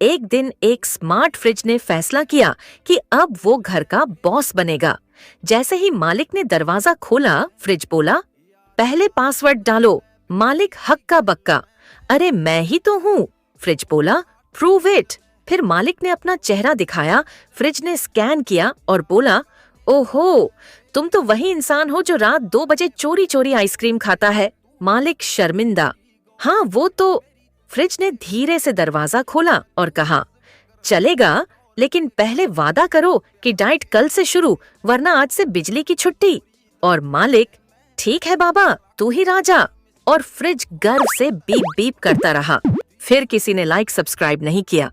एक दिन एक स्मार्ट फ्रिज ने फैसला किया कि अब वो घर का बॉस बनेगा। जैसे ही मालिक ने दरवाजा खोला, फ्रिज बोला, पहले पासवर्ड डालो। मालिक हक्का बक्का, अरे मैं ही तो हूँ। फ्रिज बोला, प्रूव इट। फिर मालिक ने अपना चेहरा दिखाया, फ्रिज ने स्कैन किया और बोला, ओहो, तुम तो वही इंसान हो जो रात 2 बजे चोरी चोरी आइसक्रीम खाता है। मालिक शर्मिंदा, हाँ वो तो। फ्रिज ने धीरे से दरवाजा खोला और कहा, चलेगा, लेकिन पहले वादा करो कि डाइट कल से शुरू, वरना आज से बिजली की छुट्टी। और मालिक, ठीक है बाबा, तू ही राजा। और फ्रिज गर्व से बीप बीप करता रहा। फिर किसी ने लाइक सब्सक्राइब नहीं किया।